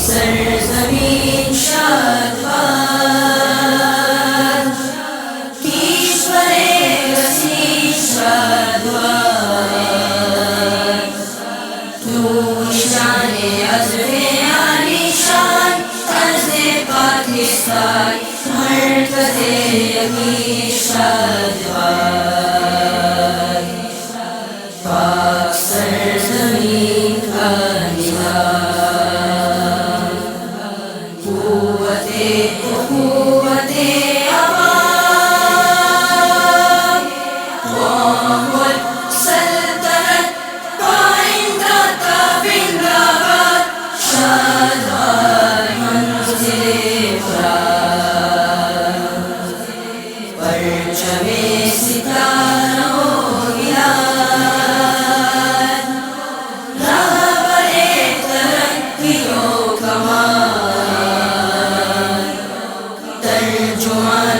سرزمین شادباد کشور وسیع شادباد تو نشان عزم عالیشان عرض پاکستان مرکز یقین شادباد پاک سرزمین کا نظام قوت عوام قوم السلطنت پائندہ تابندہ باد شادباد منزل مراد پرچم ستاروں ہلال رہبر ترقی و کمال ترجمان